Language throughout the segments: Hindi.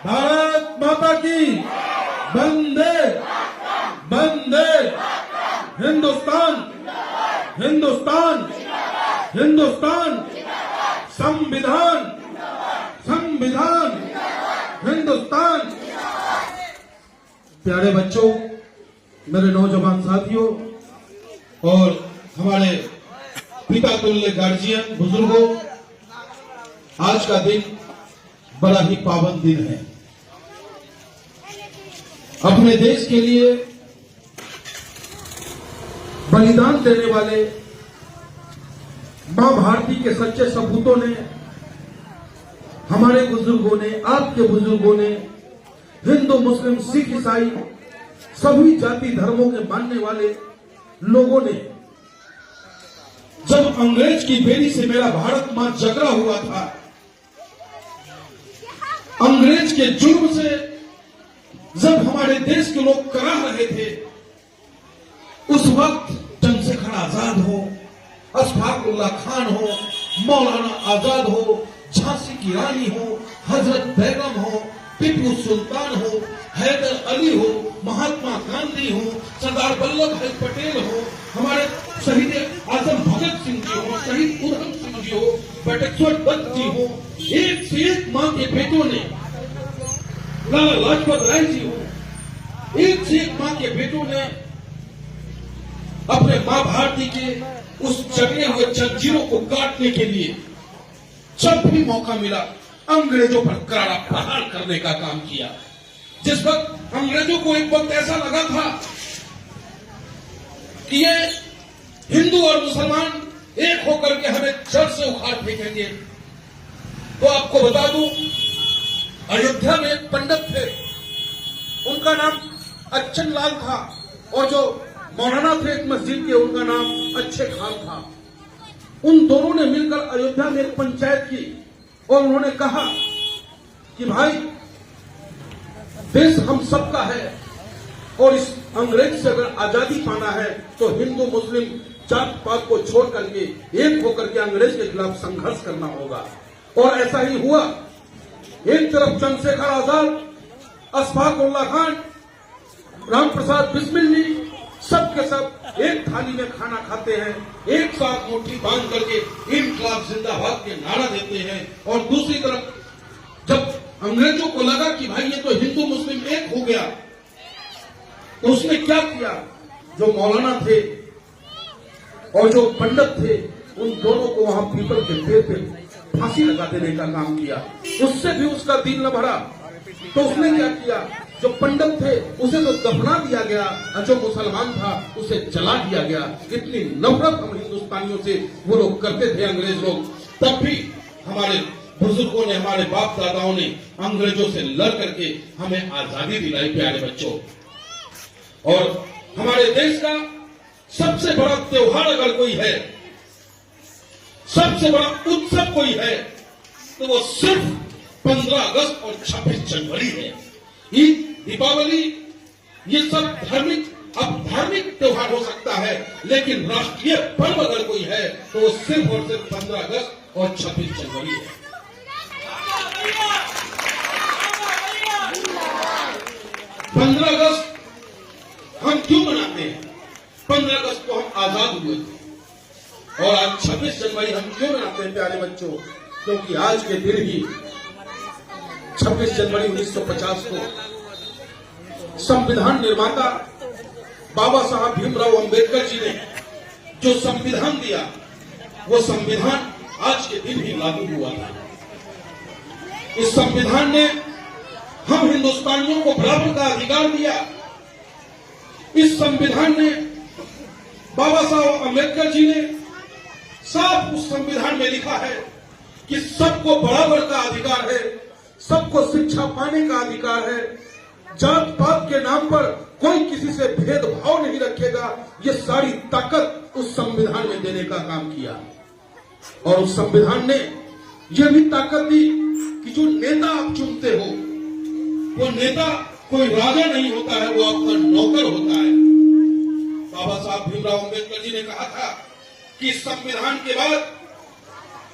भारत माता की वंदे वंदे। हिंदुस्तान हिंदुस्तान हिंदुस्तान। संविधान संविधान हिंदुस्तान। प्यारे बच्चों, मेरे नौजवान साथियों और हमारे पिता तुल्य गार्जियन बुजुर्गों, आज का दिन बड़ा ही पावन दिन है। अपने देश के लिए बलिदान देने वाले मां भारती के सच्चे सपूतों ने, हमारे बुजुर्गों ने, आपके बुजुर्गों ने, हिंदू मुस्लिम सिख ईसाई सभी जाति धर्मों के मानने वाले लोगों ने, जब अंग्रेज की बेड़ी से मेरा भारत मां जकड़ा हुआ था, अंग्रेज के जुर्म से जब हमारे देश के लोग करा रहे थे, उस वक्त चंद्रशेखर आजाद हो, अशफाक उल्लाह खान हो, मौलाना आजाद हो, झांसी की रानी हो, हजरत बेगम हो, टीपू सुल्तान हो, हैदर अली हो, महात्मा गांधी हो, सरदार वल्लभ भाई पटेल हो, हमारे शहीद आजम भगत सिंह जी हो, शहीद उधम सिंह जी हो, बटेश्वर दत्त जी हो, एक से एक मां के बेटों ने, लाला लाजपत राय जी हो, एक से एक मां के बेटों ने अपने मां भारती के उस जकड़े हुए जंजीरों को काटने के लिए जब भी मौका मिला अंग्रेजों पर करारा प्रहार करने का काम किया। जिस वक्त अंग्रेजों को एक वक्त ऐसा लगा था कि ये हिंदू और मुसलमान एक होकर के हमें जड़ से उखाड़ फेंकेंगे, तो आपको बता दूं, अयोध्या में एक पंडित थे, उनका नाम अच्छन लाल था, और जो मौलाना थे एक मस्जिद के, उनका नाम अच्छे खान था। उन दोनों ने मिलकर अयोध्या में एक पंचायत की और उन्होंने कहा कि भाई, देश हम सबका है और इस अंग्रेज से अगर आजादी पाना है तो हिंदू मुस्लिम जात पात को छोड़ करके एक होकर के अंग्रेज के खिलाफ संघर्ष करना होगा। और ऐसा ही हुआ। एक तरफ चंद्रशेखर आजाद, अशफाक उल्लाह खान, राम प्रसाद बिस्मिल जी, सब के सब एक थाली में खाना खाते हैं, एक साथ मुट्ठी बांध करके इनकलाब जिंदाबाद के नारा देते हैं। और दूसरी तरफ जब अंग्रेजों को लगा कि भाई ये तो हिंदू मुस्लिम एक हो गया, तो उसने क्या किया, जो मौलाना थे और जो पंडित थे, उन दोनों को वहां पीपल के पेड़ पे फांसी लगा देने का काम किया। उससे भी उसका दिल न भरा, तो उसने क्या किया, जो पंडित थे उसे तो दफना दिया गया और जो मुसलमान था उसे जला दिया गया। इतनी नफरत हम हिंदुस्तानियों से वो लोग करते थे, अंग्रेज लोग। तब भी हमारे बुजुर्गों ने, हमारे बाप दादाओं ने अंग्रेजों से लड़ करके हमें आजादी दिलाई। प्यारे बच्चों, और हमारे देश का सबसे बड़ा त्योहार अगर कोई है, सबसे बड़ा उत्सव कोई है, तो वो सिर्फ 15 अगस्त और 26 जनवरी है। ईद, दीपावली, ये सब धार्मिक त्योहार हो सकता है, लेकिन राष्ट्रीय पर्व अगर कोई है तो वो सिर्फ और सिर्फ 15 अगस्त और 26 जनवरी है। 15 अगस्त हम क्यों मनाते हैं? 15 अगस्त को हम आजाद हुए थे, और आज 26 जनवरी हम क्यों मनाते हैं प्यारे बच्चों? क्योंकि आज के दिन ही 26 जनवरी 1950 को संविधान निर्माता बाबा साहब भीमराव अंबेडकर जी ने जो संविधान दिया, वो संविधान आज के दिन ही लागू हुआ था। इस संविधान ने हम हिंदुस्तानियों को बराबर का अधिकार दिया। इस संविधान ने, बाबा साहब अंबेडकर जी ने साफ उस संविधान में लिखा है कि सबको बराबर का अधिकार है, सबको शिक्षा पाने का अधिकार है, जात पात के नाम पर कोई किसी से भेदभाव नहीं रखेगा। ये सारी ताकत उस संविधान में देने का काम किया। और उस संविधान ने यह भी ताकत दी कि जो नेता आप चुनते हो, वो नेता कोई राजा नहीं होता है, वो आपका नौकर होता है। बाबा साहब भीमराव अंबेडकर जी ने कहा था कि संविधान के बाद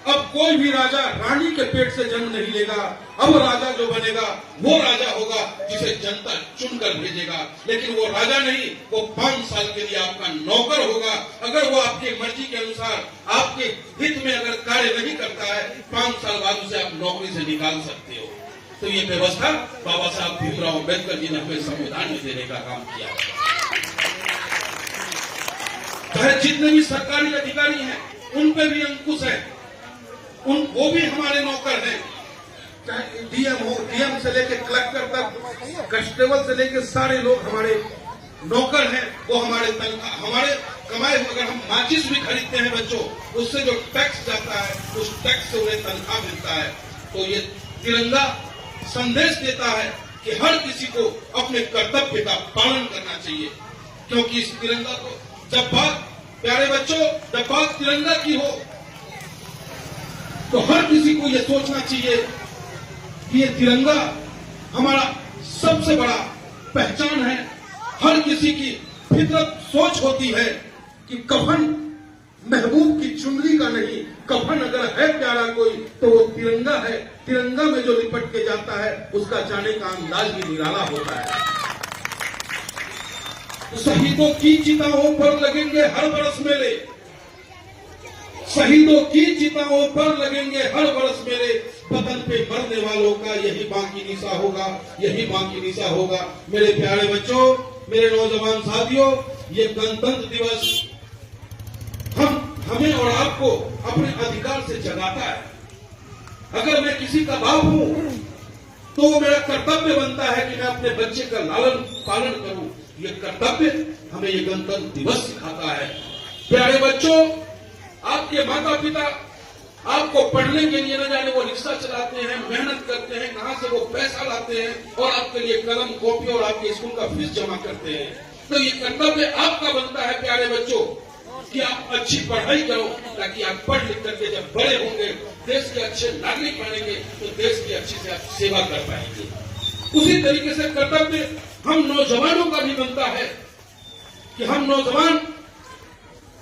अब कोई भी राजा रानी के पेट से जन्म नहीं लेगा। अब राजा जो बनेगा वो राजा होगा जिसे जनता चुनकर भेजेगा, लेकिन वो राजा नहीं, वो 5 साल के लिए आपका नौकर होगा। अगर वो आपकी मर्जी के अनुसार आपके हित में अगर कार्य नहीं करता है, 5 साल बाद उसे आप नौकरी से निकाल सकते हो। तो ये व्यवस्था बाबा साहब भीमराव अम्बेडकर जी ने हमें संविधान में देने का काम किया। चाहे जितने भी सरकारी अधिकारी हैं उन पे भी अंकुश है, वो भी हमारे नौकर हैं। चाहे डीएम हो, डीएम से लेके कलेक्टर तक, कांस्टेबल से लेके सारे लोग हमारे नौकर हैं। वो हमारे तनख्वाह, हमारे कमाए, अगर हम माचिस भी खरीदते हैं बच्चों, उससे जो टैक्स जाता है उस टैक्स से उन्हें तनख्वाह मिलता है। तो ये तिरंगा संदेश देता है कि हर किसी को अपने कर्तव्य का पालन करना चाहिए, क्योंकि इस तिरंगा को जब बात, प्यारे बच्चों, जब बात तिरंगा की हो तो हर किसी को यह सोचना चाहिए कि ये तिरंगा हमारा सबसे बड़ा पहचान है। हर किसी की फितरत सोच होती है कि कफन महबूब की चुनरी का नहीं, कफन अगर है प्यारा कोई तो वो तिरंगा है। तिरंगा में जो लिपट के जाता है उसका जाने का अंदाज भी निराला होता है। शहीदों की चिताओं पर लगेंगे हर बरस मेले, शहीदों की चिताओं पर लगेंगे हर बरस मेले, वतन पे मरने वालों का यही बाकी निशा होगा, यही बाकी निशा होगा। मेरे प्यारे बच्चों, मेरे नौजवान साथियों, ये गणतंत्र दिवस हमें और आपको अपने अधिकार से जगाता है। अगर मैं किसी का बाप हूं तो मेरा कर्तव्य बनता है कि मैं अपने बच्चे का लालन पालन करूं। ये कर्तव्य हमें ये गणतंत्र दिवस सिखाता है। प्यारे बच्चों, आपके माता पिता आपको पढ़ने के लिए न जाने वो रिक्शा चलाते हैं, मेहनत करते हैं, कहां से वो पैसा लाते हैं और आपके लिए कलम, कॉपी और आपके स्कूल का फीस जमा करते हैं। तो ये कर्तव्य आपका बनता है प्यारे बच्चों कि आप अच्छी पढ़ाई करो, ताकि आप पढ़ लिख करके जब बड़े होंगे, देश के अच्छे नागरिक बनेंगे तो देश की अच्छी से आप सेवा कर पाएंगे। उसी तरीके से कर्तव्य हम नौजवानों का भी बनता है कि हम नौजवान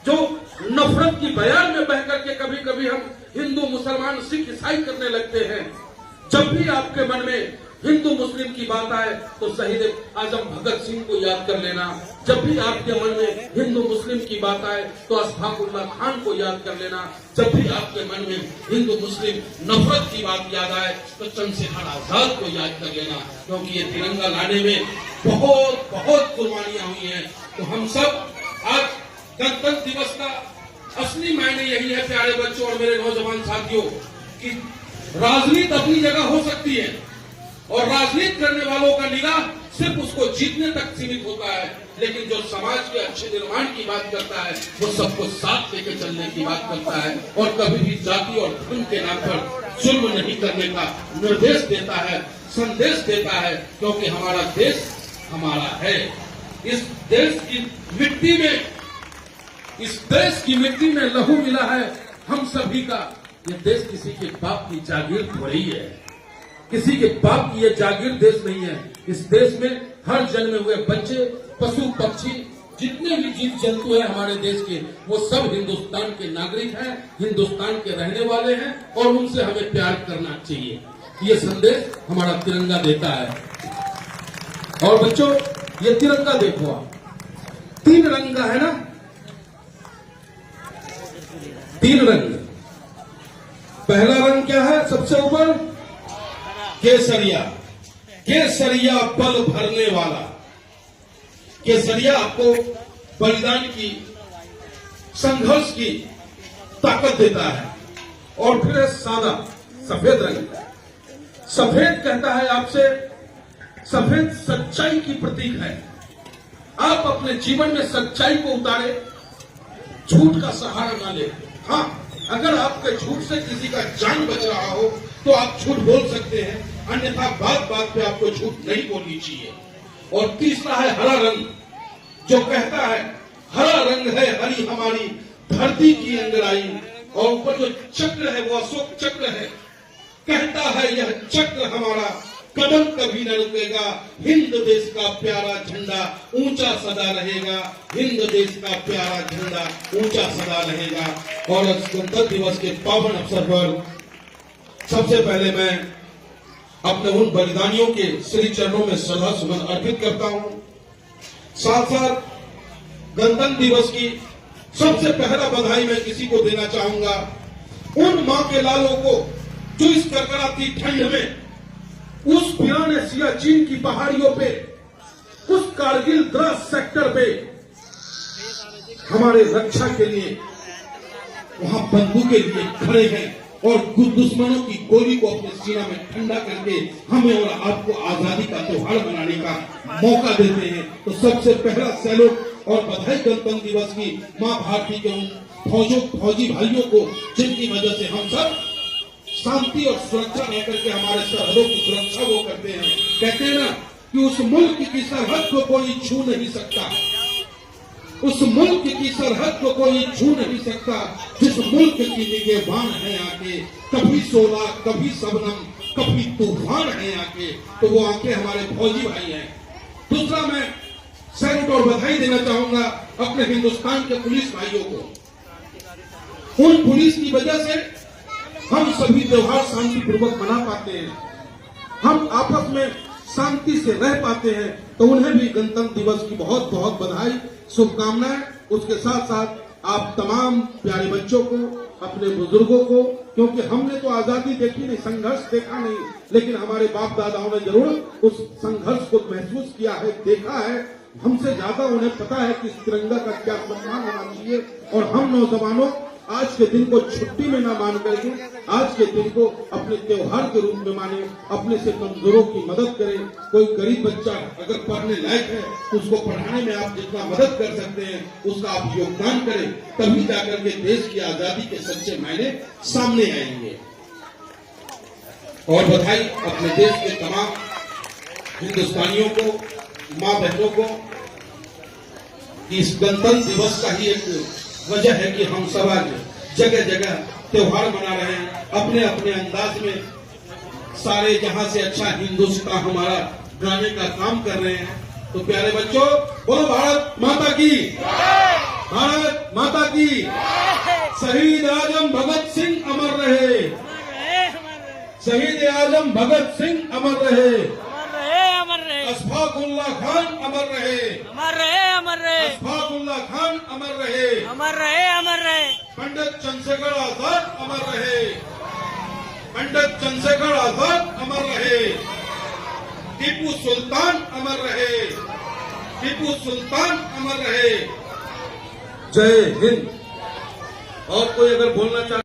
जो नफरत की बयान में बह करके कभी कभी हम हिंदू, मुसलमान, सिख, ईसाई करने लगते हैं, जब भी आपके मन में हिंदू मुस्लिम की बात आए तो शहीद आजम भगत सिंह को याद कर लेना। जब भी आपके मन में हिंदू मुस्लिम की बात आए तो अशफाकुल्लाह खान को याद कर लेना। जब भी आपके मन में हिंदू मुस्लिम नफरत की बात याद आए तो चंद्रशेखर आजाद को याद कर लेना, क्योंकि ये तिरंगा लाने में बहुत बहुत कुर्बानियां हुई हैं। तो हम सब आज गणतंत्र दिवस का असली मायने यही है प्यारे बच्चों और मेरे नौजवान साथियों कि राजनीति अपनी जगह हो सकती है और राजनीति करने वालों का निगाह सिर्फ उसको जीतने तक सीमित होता है, लेकिन जो समाज के अच्छे निर्माण की बात करता है वो सबको साथ लेकर चलने की बात करता है और कभी भी जाति और धर्म के नाम पर जुल्म नहीं करने का निर्देश देता है, संदेश देता है, क्योंकि हमारा देश हमारा है। इस देश की मिट्टी में लहू मिला है हम सभी का। ये देश किसी के बाप की जागीर थोड़ी है, किसी के बाप की ये जागीर देश नहीं है। इस देश में हर जन्मे हुए बच्चे, पशु, पक्षी, जितने भी जीव जंतु हैं हमारे देश के, वो सब हिंदुस्तान के नागरिक हैं, हिंदुस्तान के रहने वाले हैं और उनसे हमें प्यार करना चाहिए। ये संदेश हमारा तिरंगा देता है। और बच्चों, ये तिरंगा देखो आप, 3 रंग का है ना, 3 रंग। पहला रंग क्या है? सबसे ऊपर केसरिया, केसरिया बल भरने वाला। केसरिया आपको बलिदान की, संघर्ष की ताकत देता है। और फिर सादा सफेद रंग, सफेद कहता है आपसे, सफेद सच्चाई की प्रतीक है। आप अपने जीवन में सच्चाई को उतारे, झूठ का सहारा ना ले। हाँ, अगर आपके झूठ से किसी का जान बच रहा हो तो आप झूठ बोल सकते हैं, अन्यथा बात बात पे आपको झूठ नहीं बोलनी चाहिए। और तीसरा है हरा रंग, जो कहता है हरा रंग है हरी हमारी धरती की अंगड़ाई। और ऊपर जो चक्र है वो अशोक चक्र है, कहता है यह चक्र हमारा कदम कभी न रुकेगा, हिंद देश का प्यारा झंडा ऊंचा सदा रहेगा, हिंद देश का प्यारा झंडा ऊंचा सदा रहेगा। और गणतंत्र दिवस के पावन अवसर पर सबसे पहले मैं अपने उन बलिदानियों के श्री चरणों में श्रद्धा सुमन अर्पित करता हूं। साथ साथ गणतंत्र दिवस की सबसे पहला बधाई मैं किसी को देना चाहूंगा, उन मां के लालों को जो इस कड़कड़ाती ठंड में उस पुराने सियाचिन की पहाड़ियों पे, उस कारगिल द्रास सेक्टर पे हमारे रक्षा के लिए वहां बंदूकें लिए खड़े हैं और दुश्मनों की गोली को अपने सीना में ठंडा करके हमें और आपको आजादी का त्योहार मनाने का मौका देते हैं। तो सबसे पहला सैल्यूट और बधाई गणतंत्र दिवस की मां भारती के उन फौजी भाइयों को, जिनकी वजह से हम सब शांति और सुरक्षा रह करके हमारे सरहदों की सुरक्षा वो करते हैं। कहते हैं ना कि उस मुल्क की सरहद को कोई छू नहीं सकता, उस मुल्क की सरहद को कोई छू नहीं सकता जिस मुल्क की निगहबान है आके, कभी सोला कभी शबनम कभी तूफान है आके। तो वो आके हमारे फौजी भाई हैं। दूसरा मैं सैल्यूट और बधाई देना चाहूंगा अपने हिंदुस्तान के पुलिस भाइयों को। उन पुलिस की वजह से हम सभी त्योहार शांतिपूर्वक मना पाते हैं, हम आपस में शांति से रह पाते हैं। तो उन्हें भी गणतंत्र दिवस की बहुत बहुत बधाई, शुभकामनाएं। उसके साथ साथ आप तमाम प्यारे बच्चों को, अपने बुजुर्गों को, क्योंकि हमने तो आजादी देखी नहीं, संघर्ष देखा नहीं, लेकिन हमारे बाप दादाओं ने जरूर उस संघर्ष को महसूस किया है, देखा है। हमसे ज्यादा उन्हें पता है कि इस तिरंगा का क्या सम्मान होना चाहिए। और हम नौजवानों आज के दिन को छुट्टी में ना मान करके आज के दिन को अपने त्योहार के रूप में माने, अपने से कमजोरों की मदद करें। कोई गरीब बच्चा अगर पढ़ने लायक है तो उसको पढ़ाने में आप जितना मदद कर सकते हैं उसका आप योगदान करें, तभी जाकर के देश की आजादी के सच्चे मायने सामने आएंगे। और बधाई अपने देश के तमाम हिंदुस्तानियों को, माँ बहनों को। इस गणतंत्र दिवस का ही एक वजह है कि हम सब आज जगह जगह त्योहार मना रहे हैं, अपने अपने अंदाज में। सारे जहां से अच्छा हिंदुस्तान हमारा गाने का काम कर रहे हैं। तो प्यारे बच्चों, बोलो भारत माता की, भारत माता की। शहीद आजम भगत सिंह अमर रहे, शहीद आजम भगत सिंह अमर रहे, अशफाकुल्लाह खान अमर रहे, अमर रहे, अमर रहे, अशफाकुल्लाह खान अमर रहे, अमर रहे, अमर रहे, पंडित चंद्रशेखर आजाद अमर रहे, पंडित चंद्रशेखर आजाद अमर रहे, टीपू सुल्तान अमर रहे, टीपू सुल्तान अमर रहे। जय हिंद। और कोई अगर बोलना चाहे